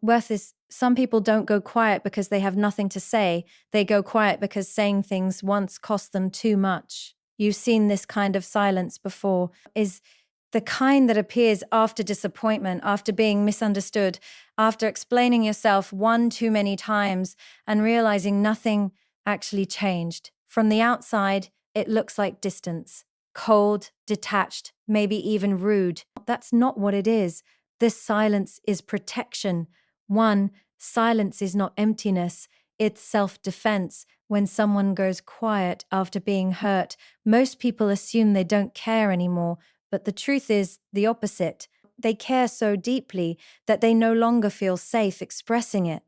Worth is some people don't go quiet because they have nothing to say. They go quiet because saying things once cost them too much. You've seen this kind of silence before, is the kind that appears after disappointment, after being misunderstood, after explaining yourself one too many times and realizing nothing actually changed. From the outside, it looks like distance, cold, detached, maybe even rude. That's not what it is. This silence is protection. One, silence is not emptiness, it's self defense. When someone goes quiet after being hurt, most people assume they don't care anymore, but the truth is the opposite. They care so deeply that they no longer feel safe expressing it.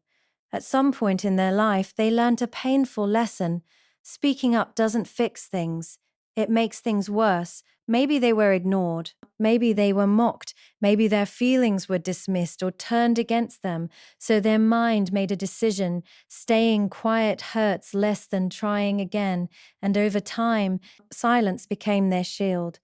At some point in their life, they learned a painful lesson. Speaking up doesn't fix things, it makes things worse. Maybe they were ignored, maybe they were mocked, maybe their feelings were dismissed or turned against them, so their mind made a decision. Staying quiet hurts less than trying again, and over time, silence became their shield.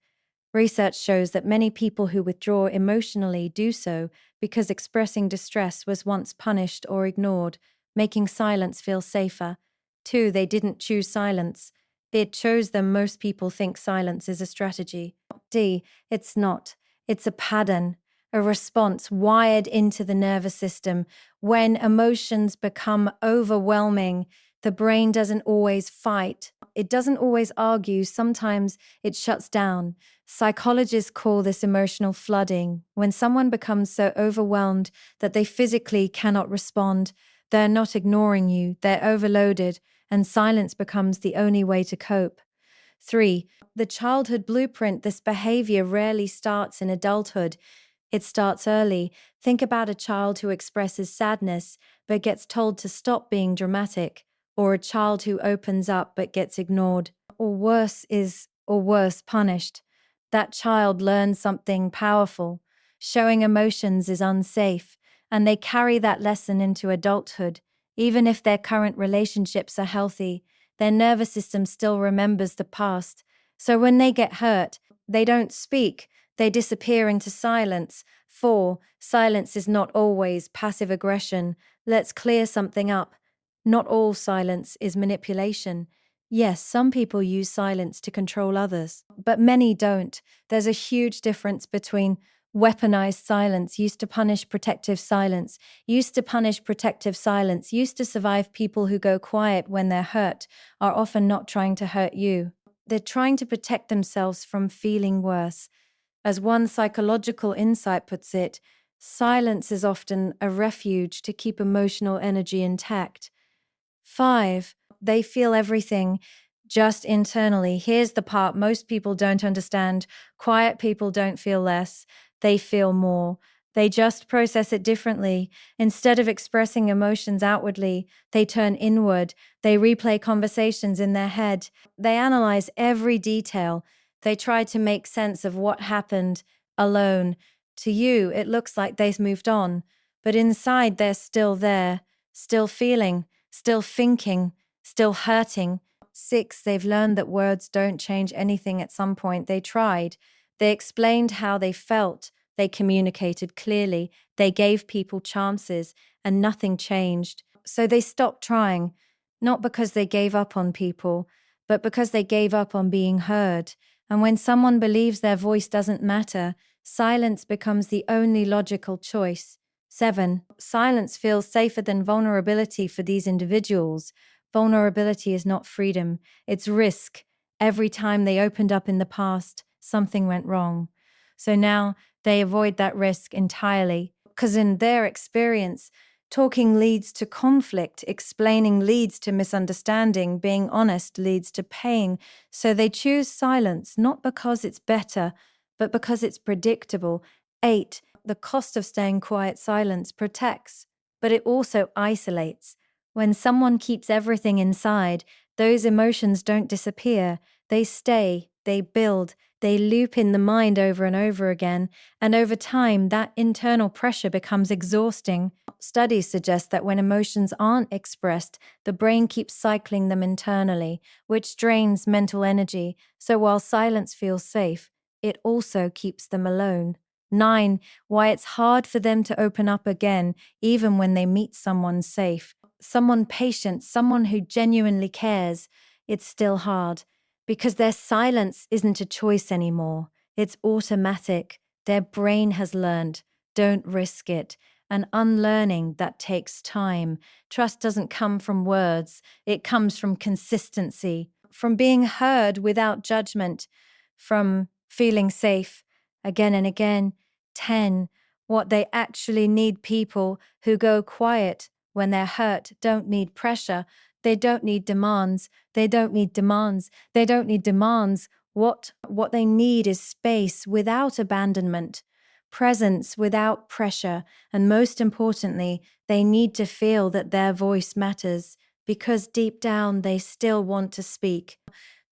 Research shows that many people who withdraw emotionally do so because expressing distress was once punished or ignored, making silence feel safer. Two, they didn't choose silence. It chose them. Most people think silence is a strategy. D, it's not. It's a pattern, a response wired into the nervous system. When emotions become overwhelming, the brain doesn't always fight. It doesn't always argue. Sometimes it shuts down. Psychologists call this emotional flooding. When someone becomes so overwhelmed that they physically cannot respond, they're not ignoring you, they're overloaded, and silence becomes the only way to cope. 3. The childhood blueprint. This behavior rarely starts in adulthood. It starts early. Think about a child who expresses sadness but gets told to stop being dramatic, or a child who opens up but gets ignored, or worse, punished. That child learns something powerful. Showing emotions is unsafe, and they carry that lesson into adulthood. Even if their current relationships are healthy, their nervous system still remembers the past. So when they get hurt, they don't speak, they disappear into silence. 4. Silence is not always passive aggression. Let's clear something up. Not all silence is manipulation. Yes, some people use silence to control others, but many don't. There's a huge difference between weaponized silence, used to punish protective silence, used to survive. People who go quiet when they're hurt are often not trying to hurt you. They're trying to protect themselves from feeling worse. As one psychological insight puts it, silence is often a refuge to keep emotional energy intact. 5. They feel everything just internally. Here's the part most people don't understand. Quiet people don't feel less, they feel more. They just process it differently. Instead of expressing emotions outwardly, they turn inward. They replay conversations in their head. They analyze every detail. They try to make sense of what happened alone. To you, it looks like they've moved on, but inside they're still there, still feeling, still thinking, still hurting. 6. They've learned that words don't change anything. At some point, they tried. They explained how they felt. They communicated clearly. They gave people chances, and nothing changed. So they stopped trying, not because they gave up on people, but because they gave up on being heard. And when someone believes their voice doesn't matter, silence becomes the only logical choice. 7. Silence feels safer than vulnerability for these individuals. Vulnerability is not freedom, it's risk. Every time they opened up in the past, something went wrong. So now they avoid that risk entirely, because in their experience, talking leads to conflict, explaining leads to misunderstanding, being honest leads to pain. So they choose silence, not because it's better, but because it's predictable. 8. The cost of staying quiet. Silence protects, but it also isolates. When someone keeps everything inside, those emotions don't disappear. They stay, they build, they loop in the mind over and over again, and over time, that internal pressure becomes exhausting. Studies suggest that when emotions aren't expressed, the brain keeps cycling them internally, which drains mental energy. So while silence feels safe, it also keeps them alone. 9. Why it's hard for them to open up again, even when they meet someone safe, someone patient, someone who genuinely cares. It's still hard because their silence isn't a choice anymore. It's automatic. Their brain has learned, don't risk it. And unlearning that takes time. Trust doesn't come from words, it comes from consistency, from being heard without judgment, from feeling safe again and again. 10. What they actually need: people who go quiet when they're hurt don't need pressure. They don't need demands. They don't need demands. They don't need demands. What they need is space without abandonment, presence without pressure, and most importantly, they need to feel that their voice matters because deep down they still want to speak.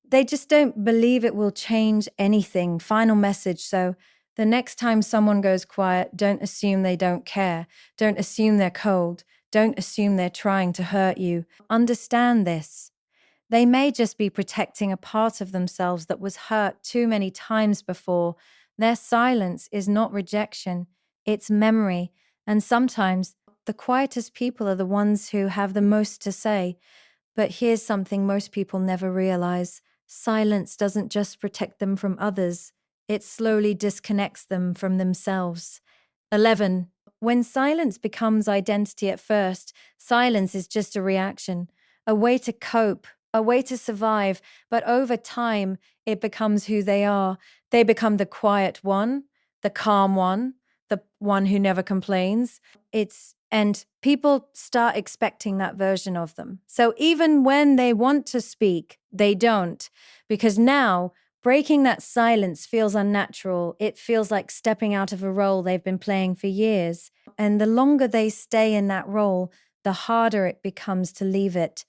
They just don't believe it will change anything. Final message. So, the next time someone goes quiet, don't assume they don't care. Don't assume they're cold. Don't assume they're trying to hurt you. Understand this. They may just be protecting a part of themselves that was hurt too many times before. Their silence is not rejection, it's memory. And sometimes the quietest people are the ones who have the most to say. But here's something most people never realize: silence doesn't just protect them from others, it slowly disconnects them from themselves. 11. When silence becomes identity at first, silence is just a reaction, a way to cope, a way to survive. But over time, it becomes who they are. They become the quiet one, the calm one, the one who never complains. And people start expecting that version of them. So even when they want to speak, they don't, because now breaking that silence feels unnatural. It feels like stepping out of a role they've been playing for years. And the longer they stay in that role, the harder it becomes to leave it.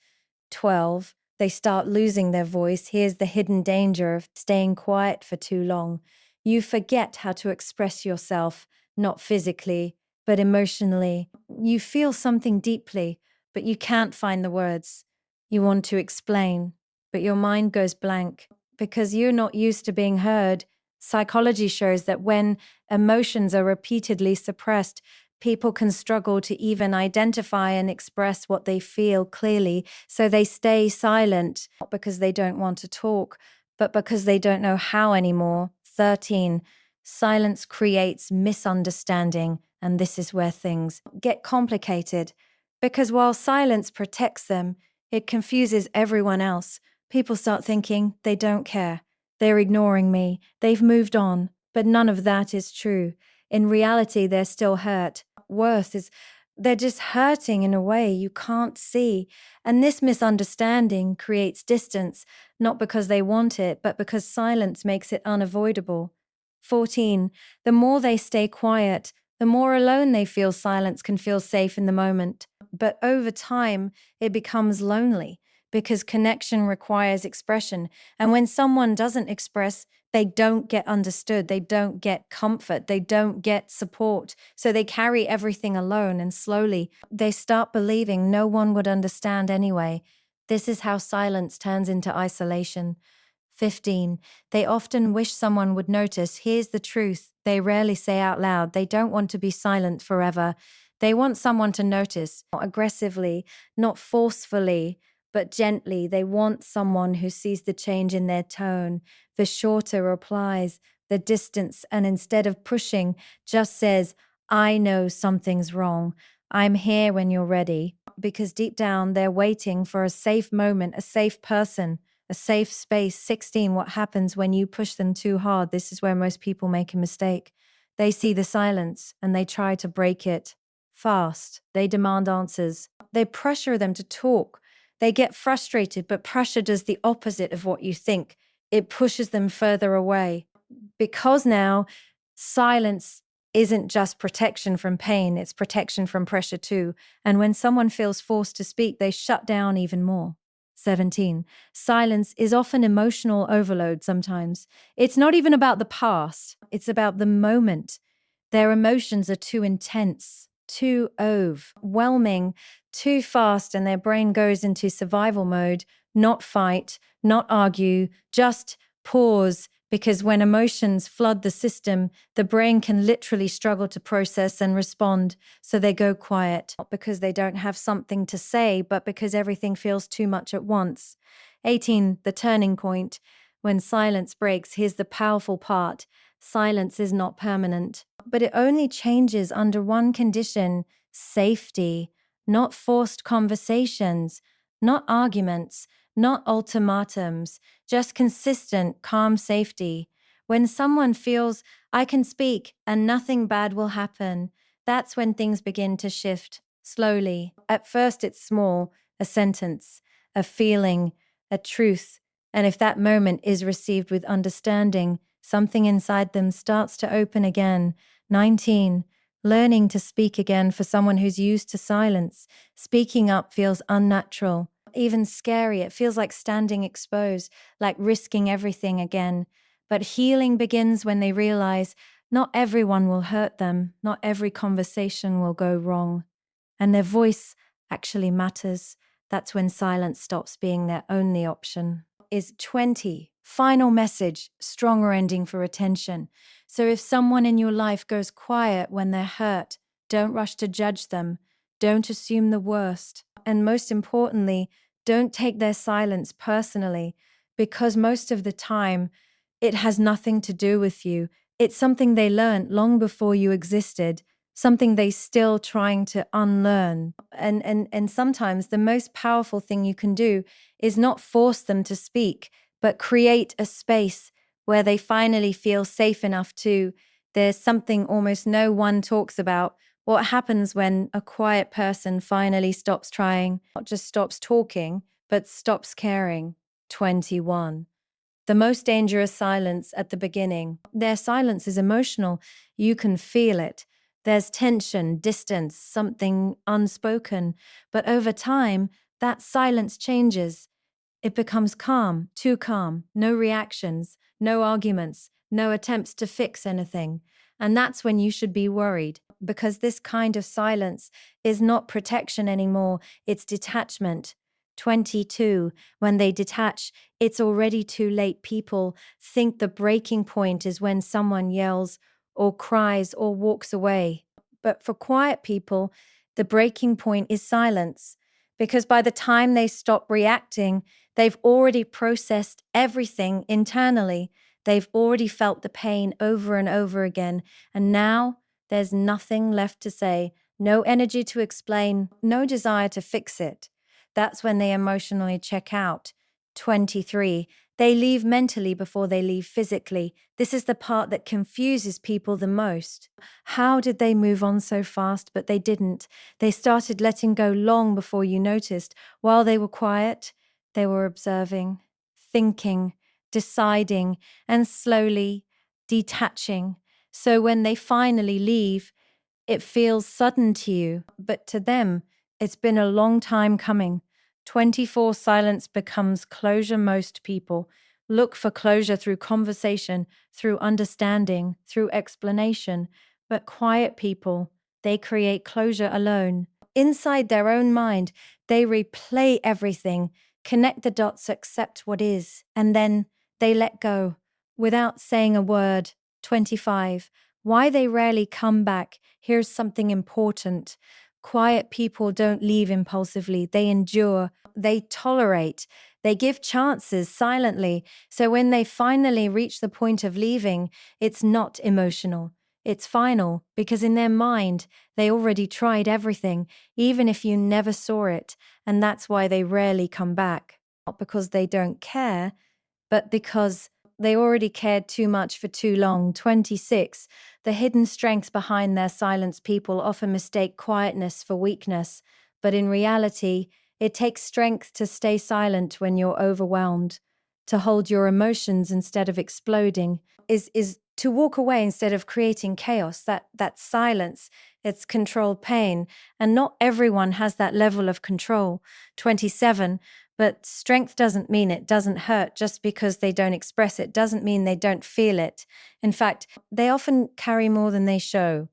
12. They start losing their voice. Here's the hidden danger of staying quiet for too long. You forget how to express yourself, not physically, but emotionally. You feel something deeply, but you can't find the words. You want to explain, but your mind goes blank because you're not used to being heard. Psychology shows that when emotions are repeatedly suppressed, people can struggle to even identify and express what they feel clearly. So they stay silent, not because they don't want to talk, but because they don't know how anymore. 13. Silence creates misunderstanding, and this is where things get complicated. Because while silence protects them, it confuses everyone else. People start thinking they don't care, they're ignoring me, they've moved on. But none of that is true. In reality, they're still hurt. They're just hurting in a way you can't see. And this misunderstanding creates distance, not because they want it, but because silence makes it unavoidable. 14. The more they stay quiet, the more alone they feel. Silence can feel safe in the moment, but over time, it becomes lonely because connection requires expression. And when someone doesn't express, they don't get understood, they don't get comfort, they don't get support. So they carry everything alone, and slowly they start believing no one would understand anyway. This is how silence turns into isolation. 15. They often wish someone would notice. Here's the truth they rarely say out loud. They don't want to be silent forever. They want someone to notice, not aggressively, not forcefully, but gently. They want someone who sees the change in their tone, the shorter replies, the distance, and instead of pushing, just says, I know something's wrong. I'm here when you're ready. Because deep down, they're waiting for a safe moment, a safe person, a safe space. 16. What happens when you push them too hard? This is where most people make a mistake. They see the silence and they try to break it fast. They demand answers. They pressure them to talk. They get frustrated, but pressure does the opposite of what you think. It pushes them further away. Because now silence isn't just protection from pain, it's protection from pressure too. And when someone feels forced to speak, they shut down even more. 17. Silence is often emotional overload sometimes. It's not even about the past, it's about the moment. Their emotions are too intense, too overwhelming, too fast, and their brain goes into survival mode, not fight, not argue, just pause, because when emotions flood the system, the brain can literally struggle to process and respond. So they go quiet, not because they don't have something to say, but because everything feels too much at once. 18, the turning point. When silence breaks, here's the powerful part. Silence is not permanent, but it only changes under one condition: safety, not forced conversations, not arguments, not ultimatums, just consistent, calm safety. When someone feels, I can speak and nothing bad will happen, that's when things begin to shift slowly. At first, it's small, a sentence, a feeling, a truth. And if that moment is received with understanding, something inside them starts to open again. 19. Learning to speak again for someone who's used to silence. Speaking up feels unnatural, even scary. It feels like standing exposed, like risking everything again. But healing begins when they realize not everyone will hurt them, not every conversation will go wrong, and their voice actually matters. That's when silence stops being their only option. Is 20. Final message, stronger ending for attention. So if someone in your life goes quiet when they're hurt, don't rush to judge them. Don't assume the worst. And most importantly, don't take their silence personally, because most of the time, it has nothing to do with you. It's something they learned long before you existed, something they still trying to unlearn. And sometimes the most powerful thing you can do is not force them to speak, but create a space where they finally feel safe enough to. There's something almost no one talks about. What happens when a quiet person finally stops trying, not just stops talking, but stops caring? 21. The most dangerous silence at the beginning. Their silence is emotional. You can feel it. There's tension, distance, something unspoken. But over time, that silence changes. It becomes calm, too calm, no reactions, no arguments, no attempts to fix anything. And that's when you should be worried, because this kind of silence is not protection anymore, it's detachment. 22, when they detach, it's already too late. People think the breaking point is when someone yells or cries or walks away. But for quiet people, the breaking point is silence, because by the time they stop reacting, they've already processed everything internally. They've already felt the pain over and over again. And now there's nothing left to say, no energy to explain, no desire to fix it. That's when they emotionally check out. 23. They leave mentally before they leave physically. This is the part that confuses people the most. How did they move on so fast? But they didn't. They started letting go long before you noticed. While they were quiet, they were observing, thinking, deciding, and slowly detaching. So when they finally leave, it feels sudden to you, but to them, it's been a long time coming. 24 silence becomes closure. Most people look for closure through conversation, through understanding, through explanation. But quiet people, they create closure alone. Inside their own mind, they replay everything, connect the dots, accept what is, and then they let go without saying a word. 25. Why they rarely come back. Here's something important. Quiet people don't leave impulsively. They endure, they tolerate, they give chances silently. So when they finally reach the point of leaving, it's not emotional. It's final, because in their mind, they already tried everything, even if you never saw it. And that's why they rarely come back. Not because they don't care, but because they already cared too much for too long. 26. The hidden strengths behind their silence. People often mistake quietness for weakness, but in reality, it takes strength to stay silent when you're overwhelmed, to hold your emotions instead of exploding, is to walk away instead of creating chaos. That silence, it's controlled pain, and not everyone has that level of control. 27. But strength doesn't mean it doesn't hurt. Just because they don't express it doesn't mean they don't feel it. In fact, they often carry more than they show,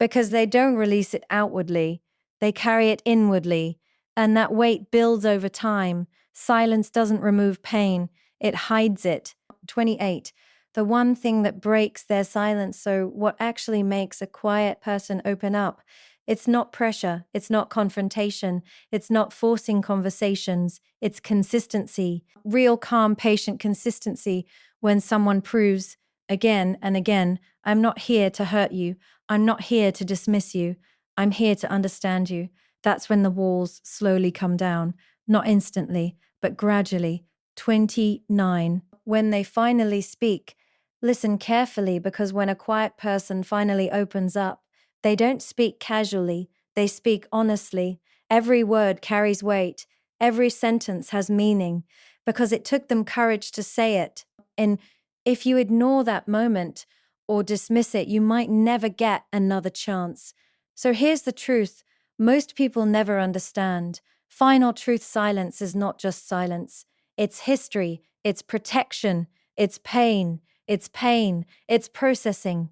because they don't release it outwardly. They carry it inwardly, and that weight builds over time. Silence doesn't remove pain, it hides it. 28. the one thing that breaks their silence. So, what actually makes a quiet person open up? It's not pressure, it's not confrontation, it's not forcing conversations, it's consistency. Real, calm, patient consistency when someone proves again and again, I'm not here to hurt you, I'm not here to dismiss you, I'm here to understand you. That's when the walls slowly come down, not instantly, but gradually. 29. When they finally speak, listen carefully, because when a quiet person finally opens up, they don't speak casually, they speak honestly. Every word carries weight, every sentence has meaning, because it took them courage to say it. And if you ignore that moment or dismiss it, you might never get another chance. So here's the truth: most people never understand. Final truth: silence is not just silence, it's history, it's protection, it's pain, it's processing.